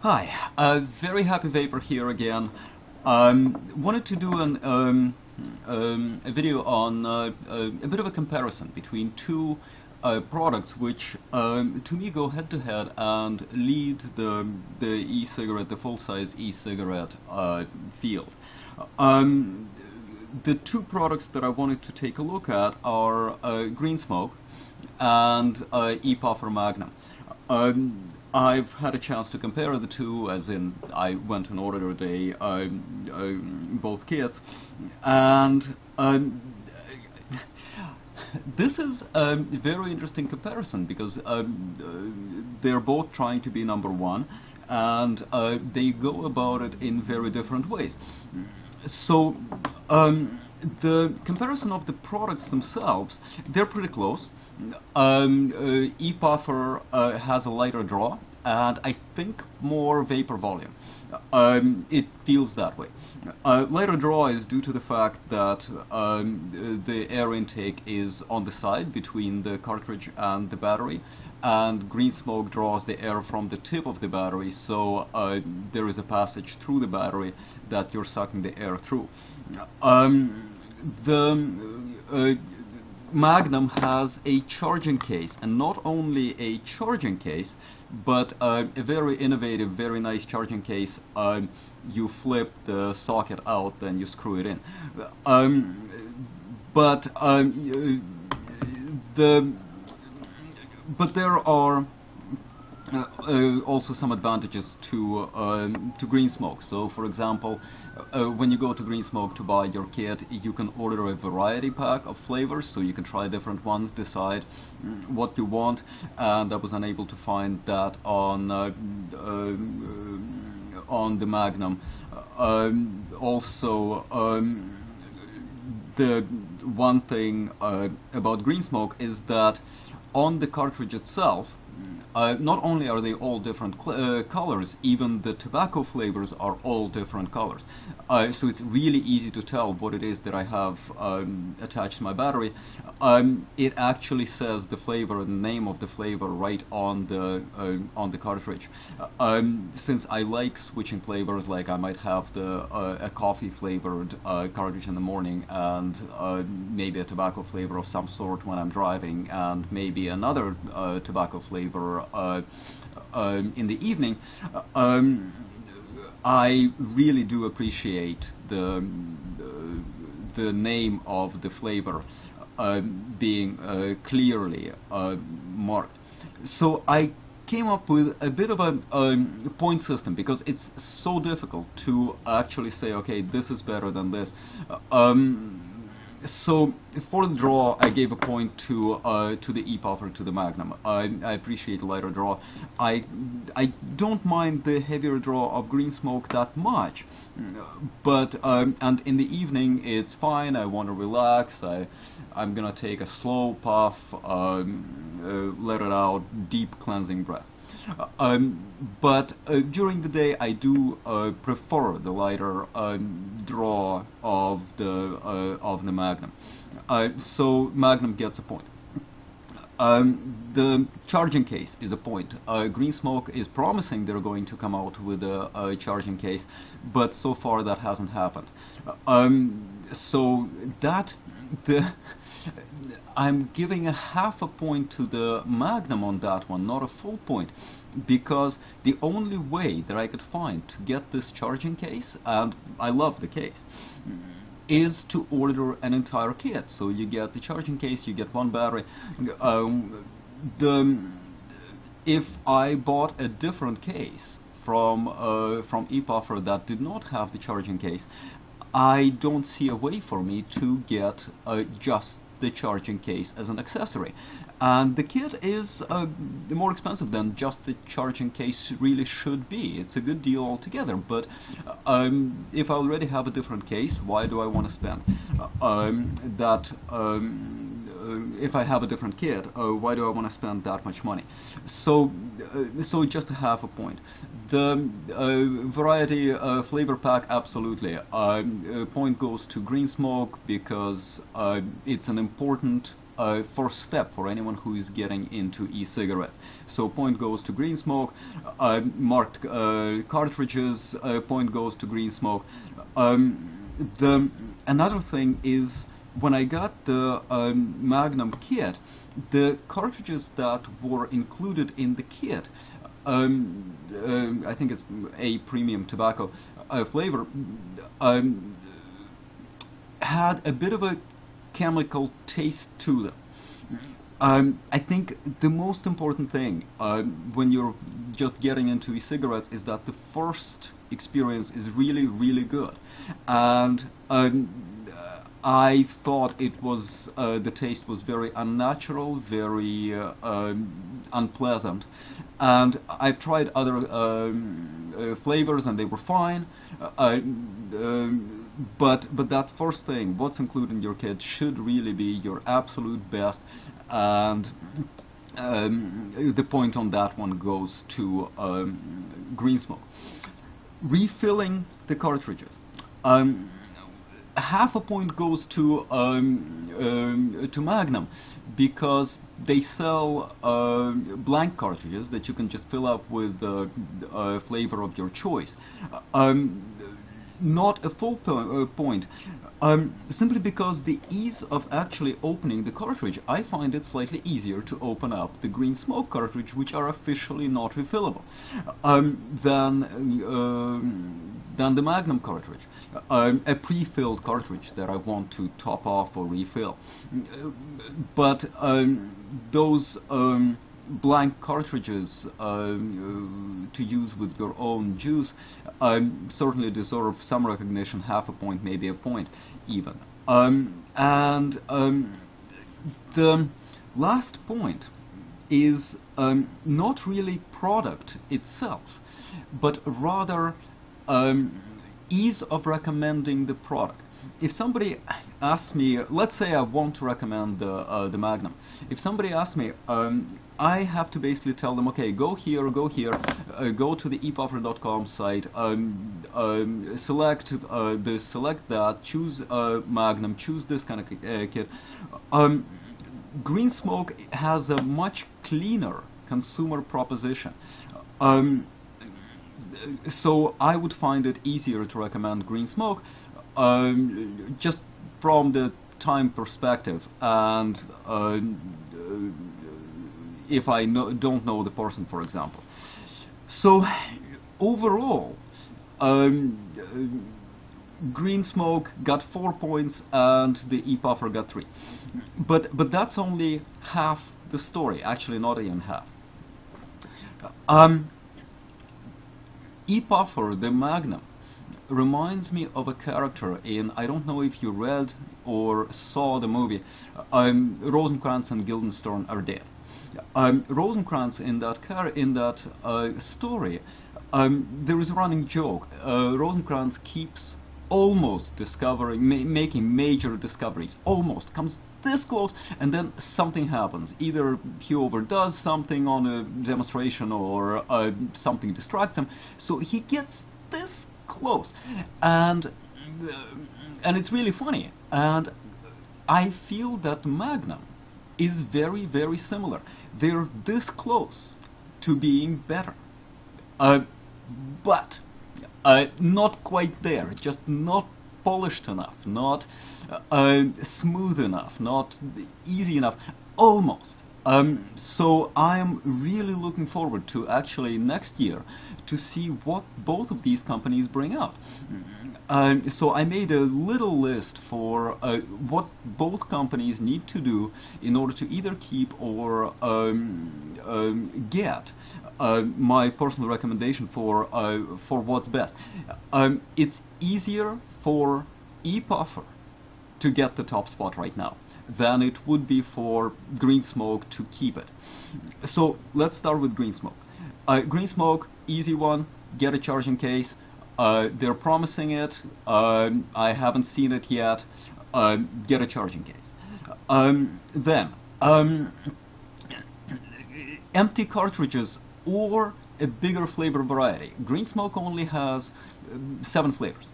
Hi, very happy Vapor here again. Wanted to do a video on a bit of a comparison between two products which to me go head to head and lead the e-cigarette, the full-size e-cigarette field. The two products that I wanted to take a look at are GreenSmoke and ePuffer Magnum. I've had a chance to compare the two, as in I went and ordered both kits, and this is a very interesting comparison because they're both trying to be number one, and they go about it in very different ways. So the comparison of the products themselves, they're pretty close. ePuffer has a lighter draw and I think more vapor volume. It feels that way. Lighter draw is due to the fact that the air intake is on the side between the cartridge and the battery, and GreenSmoke draws the air from the tip of the battery, so there is a passage through the battery that you're sucking the air through. The Magnum has a charging case, and not only a charging case, but a very innovative, very nice charging case. You flip the socket out, then you screw it in. But there are also some advantages to GreenSmoke. So, for example, when you go to GreenSmoke to buy your kit, you can order a variety pack of flavors, so you can try different ones, decide what you want. And I was unable to find that on the Magnum. Also, the one thing about GreenSmoke is that on the cartridge itself, not only are they all different colors, even the tobacco flavors are all different colors. So it's really easy to tell what it is that I have attached to my battery. It actually says the flavor, the name of the flavor, right on the cartridge. Since I like switching flavors, like I might have a coffee flavored cartridge in the morning, and maybe a tobacco flavor of some sort when I'm driving, and maybe another tobacco flavor in the evening, I really do appreciate the name of the flavor being clearly marked. So I came up with a bit of a point system, because it's so difficult to actually say, okay, this is better than this. So for the draw, I gave a point to the ePuffer, to the Magnum. I appreciate the lighter draw. I don't mind the heavier draw of GreenSmoke that much, but and in the evening it's fine. I want to relax. I'm gonna take a slow puff, let it out, deep cleansing breath. But during the day, I do prefer the lighter draw of the Magnum. So Magnum gets a point. The charging case is a point. GreenSmoke is promising they're going to come out with a charging case, but so far that hasn't happened. So that I'm giving a half a point to the Magnum on that one, not a full point, because the only way that I could find to get this charging case, and I love the case, is to order an entire kit. So you get the charging case, you get one battery. If I bought a different case from ePuffer that did not have the charging case, I don't see a way for me to get just the charging case as an accessory. And the kit is more expensive than just the charging case really should be. It's a good deal altogether, but if I already have a different case, why do I want to spend if I have a different kit, why do I want to spend that much money? So just a half a point. The variety flavor pack, absolutely. Point goes to GreenSmoke, because it's an important first step for anyone who is getting into e-cigarettes. So point goes to GreenSmoke, marked cartridges, point goes to GreenSmoke. Another thing is, when I got the Magnum kit, the cartridges that were included in the kit, I think it's a premium tobacco flavor, had a bit of a chemical taste to them. I think the most important thing when you're just getting into e-cigarettes is that the first experience is really, really good. And I thought it was the taste was very unnatural, very unpleasant, and I've tried other flavors and they were fine. But that first thing, what's included in your kit, should really be your absolute best, and the point on that one goes to GreenSmoke. Refilling the cartridges. Half a point goes to Magnum, because they sell blank cartridges that you can just fill up with a flavor of your choice. Not a full point, simply because the ease of actually opening the cartridge, I find it slightly easier to open up the GreenSmoke cartridge, which are officially not refillable, than the Magnum cartridge, a pre-filled cartridge that I want to top off or refill. But those blank cartridges to use with your own juice certainly deserve some recognition, half a point, maybe a point even. The last point is not really product itself, but rather ease of recommending the product. If somebody asks me, let's say I want to recommend the Magnum. If somebody asks me, I have to basically tell them, okay, go here, go to the ePuffer.com site, select this, select that, choose Magnum, choose this kind of kit. GreenSmoke has a much cleaner consumer proposition. So I would find it easier to recommend GreenSmoke, just from the time perspective, and if I don't know the person, for example. So overall, GreenSmoke got 4 points and the ePuffer got 3. But that's only half the story, actually not even half. ePuffer, the Magnum, reminds me of a character in, I don't know if you read or saw the movie, Rosencrantz and Guildenstern Are Dead. Rosencrantz, in that story, there is a running joke. Rosencrantz keeps almost discovering, making major discoveries, almost comes this close, and then something happens. Either he overdoes something on a demonstration, or something distracts him, so he gets this close, and it's really funny. And I feel that Magnum is very, very similar. They're this close to being better, but not quite there, just not polished enough, not smooth enough, not easy enough, almost. So I'm really looking forward to actually next year to see what both of these companies bring out. So I made a little list for what both companies need to do in order to either keep or get my personal recommendation for what's best. It's easier for ePuffer to get the top spot right now than it would be for GreenSmoke to keep it. So let's start with GreenSmoke. GreenSmoke, easy one, get a charging case. They're promising it. I haven't seen it yet. Get a charging case. Then, empty cartridges or a bigger flavor variety. GreenSmoke only has 7 flavors.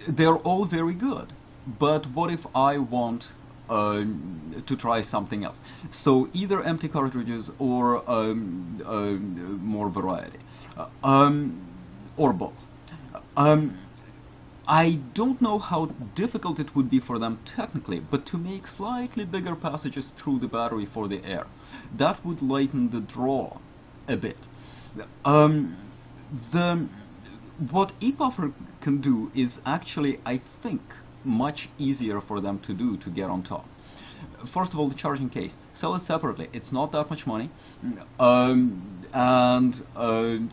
They're all very good. But what if I want to try something else. So either empty cartridges or more variety, or both. I don't know how difficult it would be for them technically, but to make slightly bigger passages through the battery for the air, that would lighten the draw a bit. What ePuffer can do is actually, I think, much easier for them to do to get on top. First of all, the charging case. Sell it separately. It's not that much money.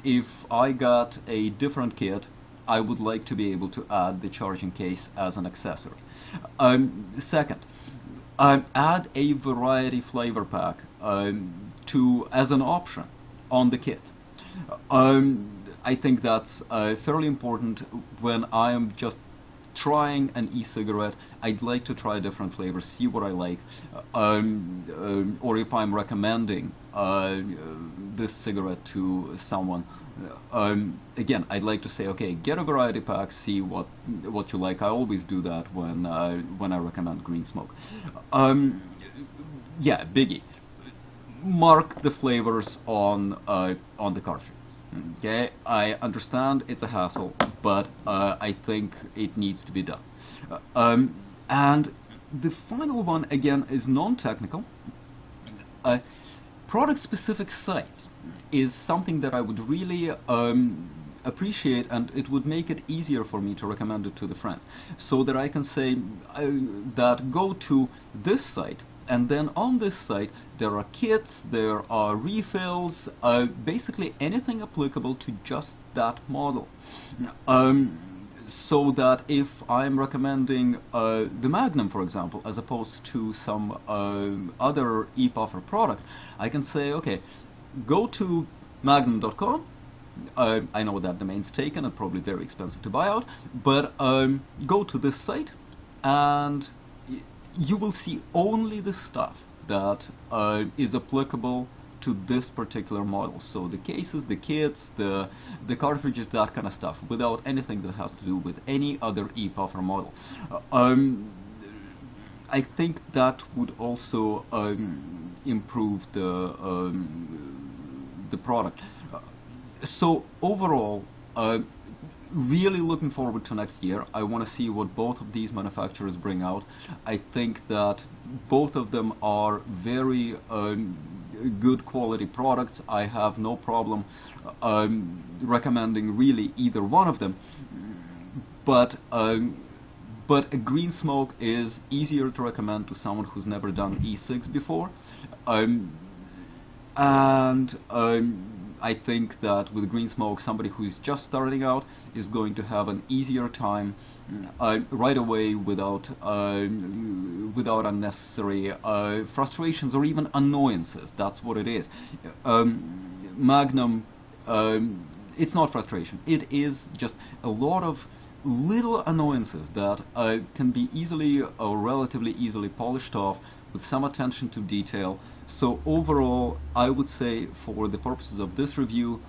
If I got a different kit, I would like to be able to add the charging case as an accessory. Second, add a variety flavor pack as an option on the kit. I think that's fairly important when I am just trying an e-cigarette. I'd like to try different flavors, see what I like, or if I'm recommending this cigarette to someone, again, I'd like to say, okay, get a variety pack, see what you like. I always do that when I recommend GreenSmoke. Yeah, biggie. Mark the flavors on the cartridge. Okay, I understand it's a hassle, but I think it needs to be done. And the final one, again, is non-technical. Product-specific sites is something that I would really appreciate, and it would make it easier for me to recommend it to the friends, so that I can say that go to this site, and then on this site there are kits, there are refills, basically anything applicable to just that model. So that if I'm recommending the Magnum, for example, as opposed to some other ePuffer product, I can say, okay, go to magnum.com. I know that domain's taken and probably very expensive to buy out, but go to this site and you will see only the stuff that is applicable to this particular model. So the cases, the kits, the cartridges, that kind of stuff, without anything that has to do with any other ePuffer model. I think that would also improve the product. So overall, really looking forward to next year. I want to see what both of these manufacturers bring out. I think that both of them are very good quality products. I have no problem recommending really either one of them. But a GreenSmoke is easier to recommend to someone who's never done e-cigs before. I think that with GreenSmoke, somebody who is just starting out is going to have an easier time right away without unnecessary frustrations or even annoyances. That's what it is. Magnum, it's not frustration. It is just a lot of little annoyances that can be easily or relatively easily polished off with some attention to detail. So overall, I would say for the purposes of this review,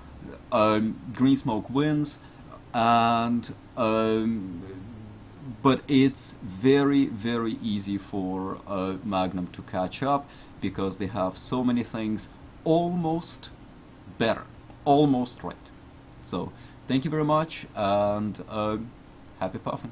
GreenSmoke wins, and but it's very, very easy for Magnum to catch up because they have so many things almost better, almost right. So thank you very much, and happy puffing.